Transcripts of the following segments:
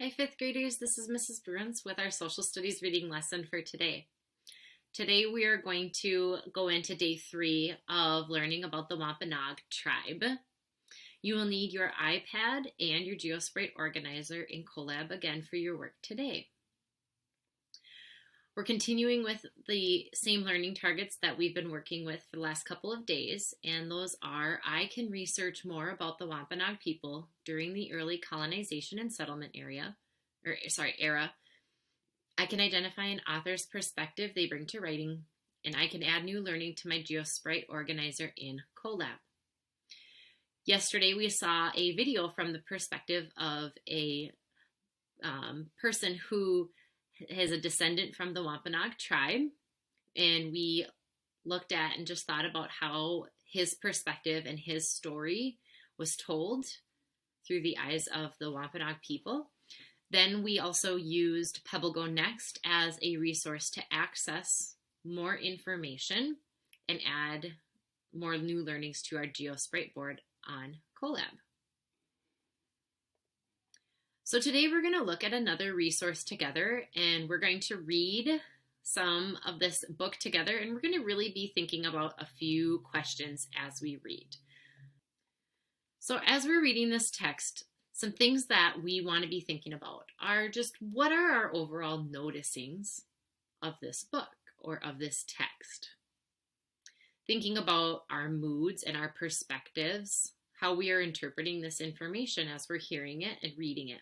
Hi, fifth graders. This is Mrs. Bruins with our social studies reading lesson for today. Today we are going to go into day 3 of learning about the Wampanoag Tribe. You will need your iPad and your GeoSprite organizer in Colab again for your work today. We're continuing with the same learning targets that we've been working with for the last couple of days, and those are: I can research more about the Wampanoag people during the early colonization and settlement era. I can identify an author's perspective they bring to writing, and I can add new learning to my GeoSprite organizer in Colab. Yesterday we saw a video from the perspective of a person who is a descendant from the Wampanoag Tribe, and we looked at and just thought about how his perspective and his story was told through the eyes of the Wampanoag people. Then we also used Pebble Go Next as a resource to access more information and add more new learnings to our GeoSprite board on Colab. So today we're going to look at another resource together, and we're going to read some of this book together, and we're going to really be thinking about a few questions as we read. So as we're reading this text, some things that we want to be thinking about are just what are our overall noticings of this book or of this text? Thinking about our moods and our perspectives, how we are interpreting this information as we're hearing it and reading it.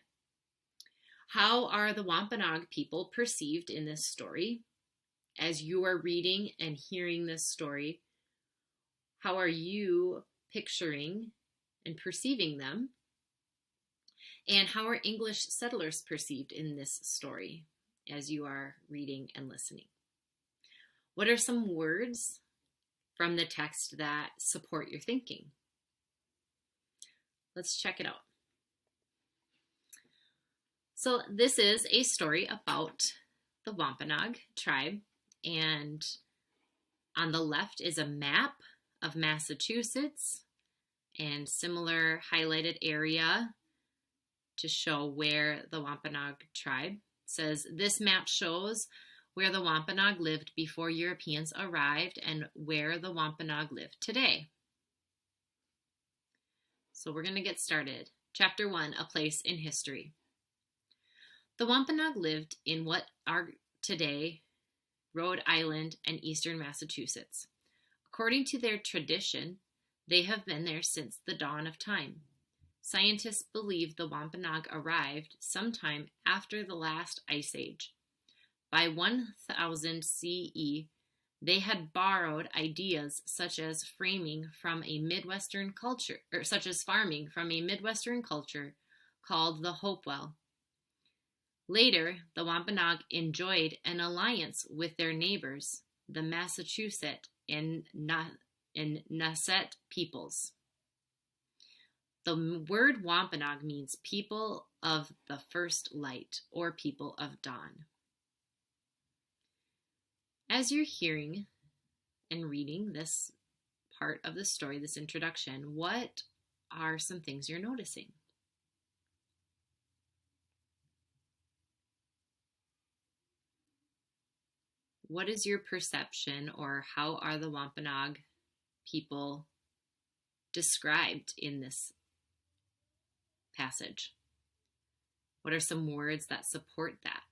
How are the Wampanoag people perceived in this story? As you are reading and hearing this story, how are you picturing and perceiving them? And how are English settlers perceived in this story as you are reading and listening? What are some words from the text that support your thinking? Let's check it out. So this is a story about the Wampanoag Tribe, and on the left is a map of Massachusetts and similar highlighted area to show where the Wampanoag Tribe says. This map shows where the Wampanoag lived before Europeans arrived and where the Wampanoag live today. So we're going to get started. Chapter 1, A Place in History. The Wampanoag lived in what are today Rhode Island and eastern Massachusetts. According to their tradition, they have been there since the dawn of time. Scientists believe the Wampanoag arrived sometime after the last ice age. By 1000 CE, they had borrowed ideas such as farming from a Midwestern culture called the Hopewell. Later, the Wampanoag enjoyed an alliance with their neighbors, the Massachusetts and Nauset peoples. The word Wampanoag means people of the first light or people of dawn. As you're hearing and reading this part of the story, this introduction, what are some things you're noticing? What is your perception, or how are the Wampanoag people described in this passage? What are some words that support that?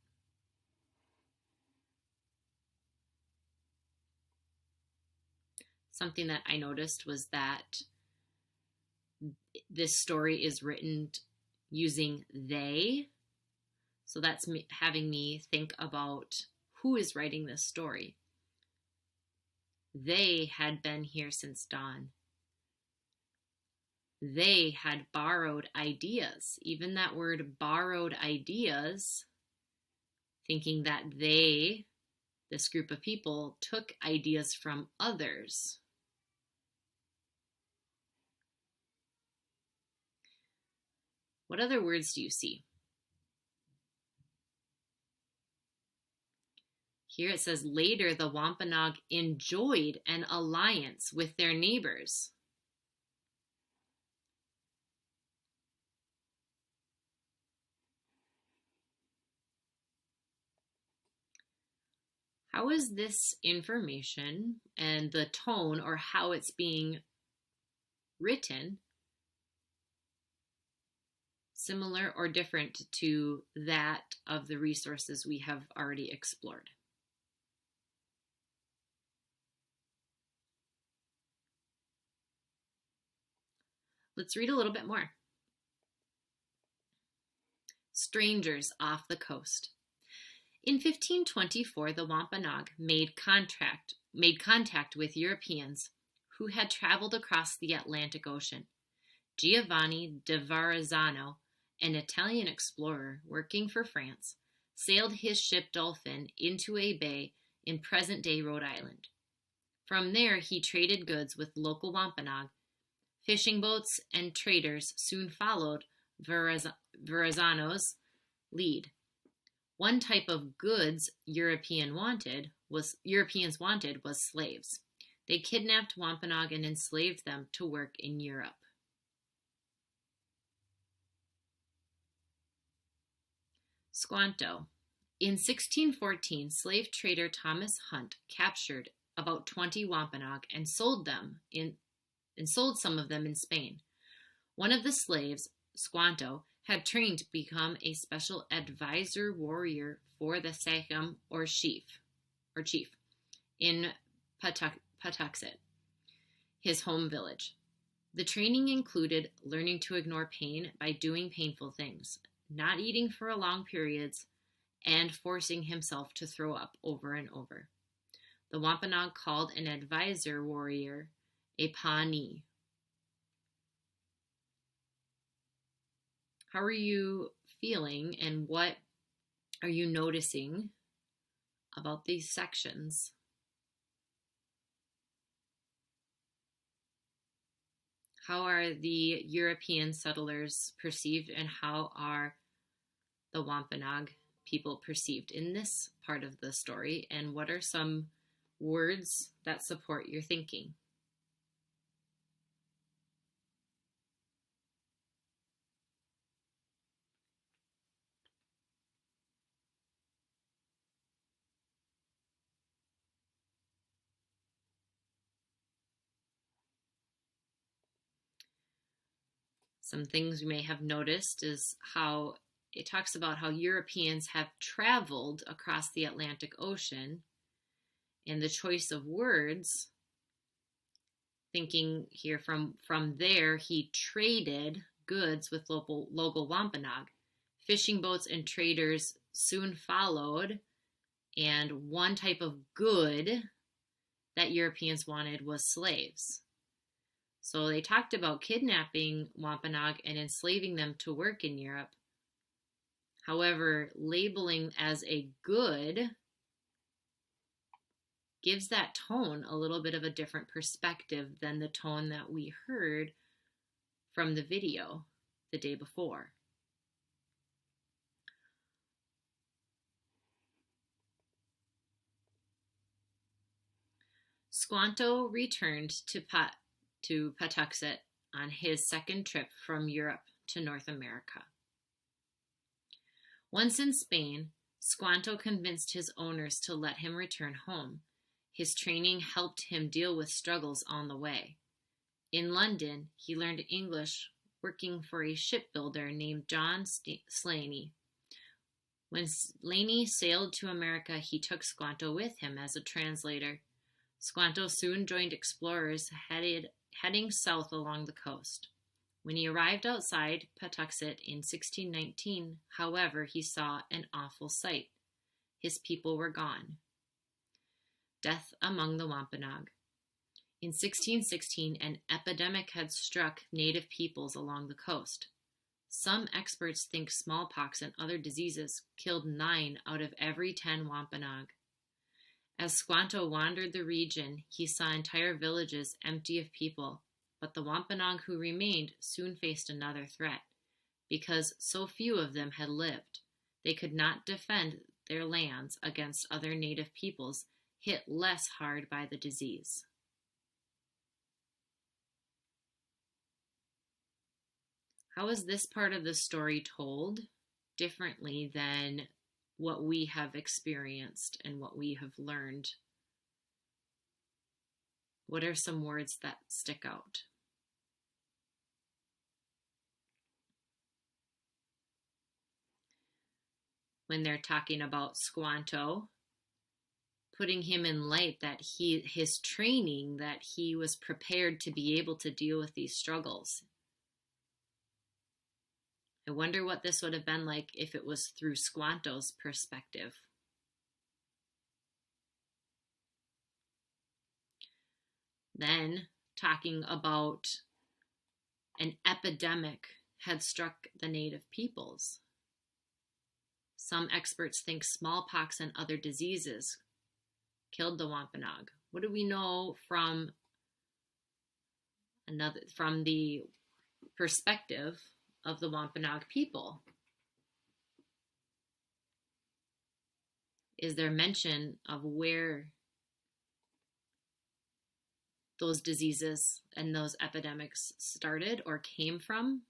Something that I noticed was that this story is written using they. So that's having me think about who is writing this story. They had been here since dawn. They had borrowed ideas. Even that word borrowed ideas, thinking that they, this group of people, took ideas from others. What other words do you see? Here it says, later the Wampanoag enjoyed an alliance with their neighbors. How is this information and the tone or how it's being written similar or different to that of the resources we have already explored? Let's read a little bit more. Strangers off the coast. In 1524, the Wampanoag made contact with Europeans who had traveled across the Atlantic Ocean. Giovanni de Verrazzano, an Italian explorer working for France, sailed his ship Dolphin into a bay in present-day Rhode Island. From there, he traded goods with local Wampanoag. Fishing boats and traders soon followed Verrazzano's lead. One type of goods Europeans wanted was slaves. They kidnapped Wampanoag and enslaved them to work in Europe. Squanto. In 1614, slave trader Thomas Hunt captured about 20 Wampanoag and sold some of them in Spain. One of the slaves, Squanto, had trained to become a special advisor warrior for the Sachem or chief in Patuxet, his home village. The training included learning to ignore pain by doing painful things, not eating for long periods, and forcing himself to throw up over and over. The Wampanoag called an advisor warrior a Pawnee. How are you feeling and what are you noticing about these sections? How are the European settlers perceived and how are the Wampanoag people perceived in this part of the story? And what are some words that support your thinking? Some things you may have noticed is how it talks about how Europeans have traveled across the Atlantic Ocean, and the choice of words, thinking here from there, he traded goods with local Wampanoag. Fishing boats and traders soon followed, and one type of good that Europeans wanted was slaves. So they talked about kidnapping Wampanoag and enslaving them to work in Europe. However, labeling as a good gives that tone a little bit of a different perspective than the tone that we heard from the video the day before. Squanto returned to Patuxet on his second trip from Europe to North America. Once in Spain, Squanto convinced his owners to let him return home. His training helped him deal with struggles on the way. In London, he learned English working for a shipbuilder named John Slaney. When Slaney sailed to America, he took Squanto with him as a translator. Squanto soon joined explorers heading south along the coast. When he arrived outside Patuxet in 1619, however, he saw an awful sight. His people were gone. Death among the Wampanoag. In 1616, an epidemic had struck native peoples along the coast. Some experts think smallpox and other diseases killed 9 out of every 10 Wampanoag. As Squanto wandered the region, he saw entire villages empty of people, but the Wampanoag who remained soon faced another threat. Because so few of them had lived, they could not defend their lands against other native peoples hit less hard by the disease. How is this part of the story told differently than what we have experienced and what we have learned, what are some words that stick out? When they're talking about Squanto, putting him in light that his training, that he was prepared to be able to deal with these struggles. I wonder what this would have been like if it was through Squanto's perspective. Then talking about an epidemic had struck the native peoples. Some experts think smallpox and other diseases killed the Wampanoag. What do we know from the perspective of the Wampanoag people? Is there mention of where those diseases and those epidemics started or came from?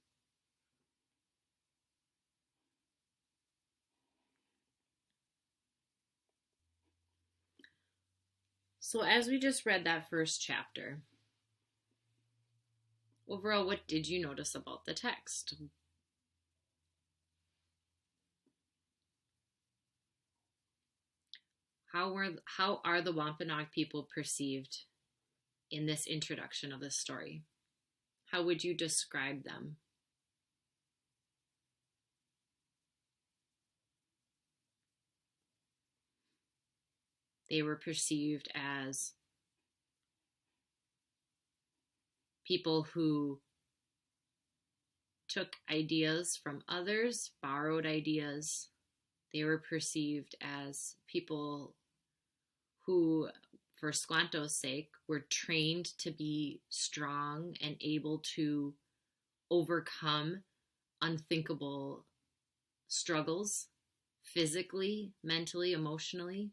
So as we just read that first chapter, overall, what did you notice about the text? How are the Wampanoag people perceived in this introduction of the story? How would you describe them? They were perceived as people who took ideas from others, borrowed ideas. They were perceived as people who, for Squanto's sake, were trained to be strong and able to overcome unthinkable struggles, physically, mentally, emotionally.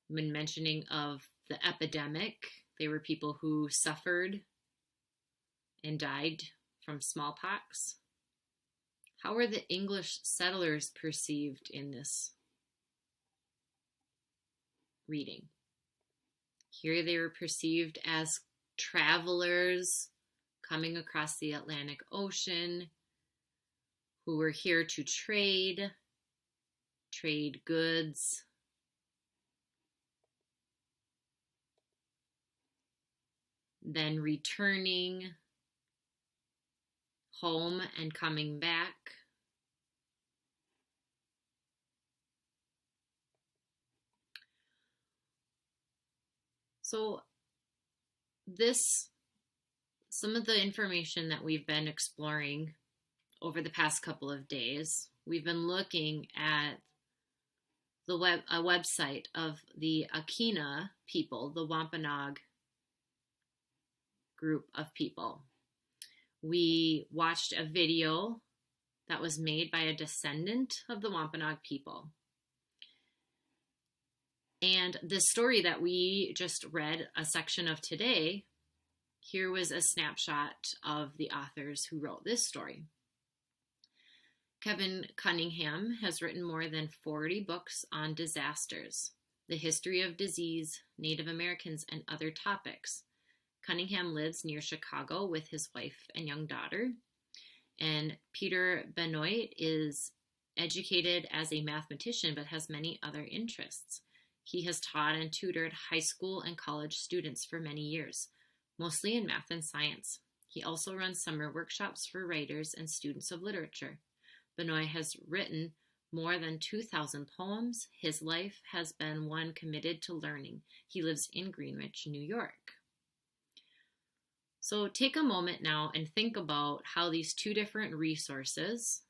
When mentioning of the epidemic, they were people who suffered and died from smallpox. How were the English settlers perceived in this reading? Here they were perceived as travelers coming across the Atlantic Ocean who were here to trade goods, then returning home and coming back. So some of the information that we've been exploring over the past couple of days, we've been looking at a website of the Aquinnah people, the Wampanoag group of people. We watched a video that was made by a descendant of the Wampanoag people. And the story that we just read a section of today, here was a snapshot of the authors who wrote this story. Kevin Cunningham has written more than 40 books on disasters, the history of disease, Native Americans, and other topics. Cunningham lives near Chicago with his wife and young daughter. And Peter Benoit is educated as a mathematician but has many other interests. He has taught and tutored high school and college students for many years, mostly in math and science. He also runs summer workshops for writers and students of literature. Benoit has written more than 2,000 poems. His life has been one committed to learning. He lives in Greenwich, New York. So take a moment now and think about how these two different resources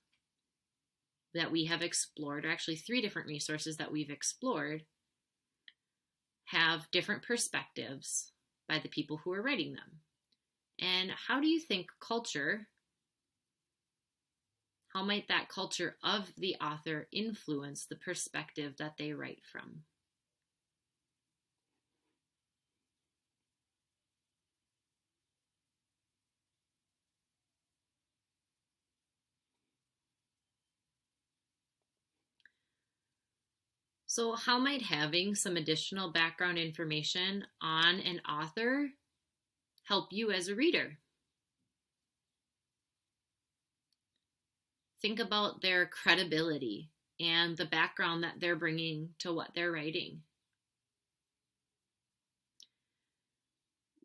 that we have explored, or actually three different resources that we've explored, have different perspectives by the people who are writing them. And how do you think how might that culture of the author influence the perspective that they write from? So how might having some additional background information on an author help you as a reader? Think about their credibility and the background that they're bringing to what they're writing.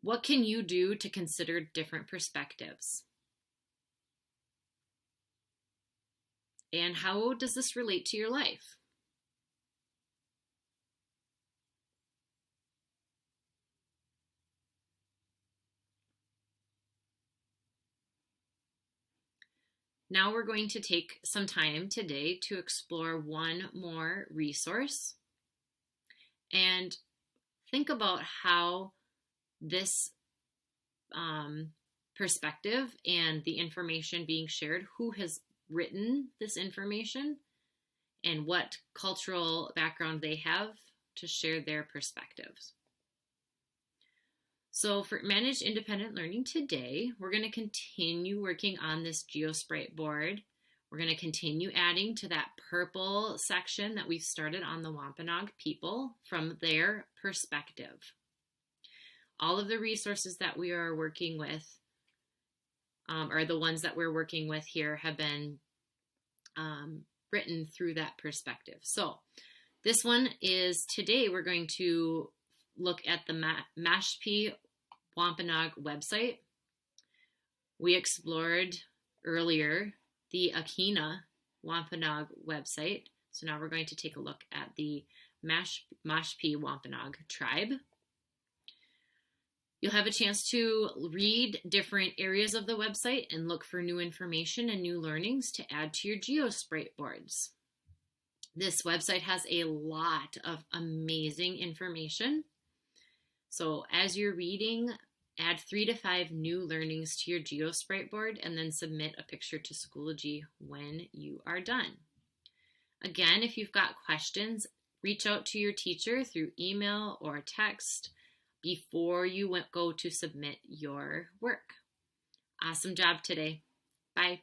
What can you do to consider different perspectives? And how does this relate to your life? Now we're going to take some time today to explore one more resource and think about how this perspective and the information being shared, who has written this information, and what cultural background they have to share their perspectives. So for Managed Independent Learning today, we're going to continue working on this GeoSprite board. We're going to continue adding to that purple section that we've started on the Wampanoag people from their perspective. All of the resources that we are working with, or the ones that we're working with here, have been written through that perspective. So this one is, today we're going to look at the Mashpee Wampanoag website. We explored earlier the Akina Wampanoag website. So now we're going to take a look at the Mashpee Wampanoag Tribe. You'll have a chance to read different areas of the website and look for new information and new learnings to add to your GeoSprite boards. This website has a lot of amazing information. So as you're reading, add 3 to 5 new learnings to your GeoSprite board and then submit a picture to Schoology when you are done. Again, if you've got questions, reach out to your teacher through email or text before you go to submit your work. Awesome job today. Bye.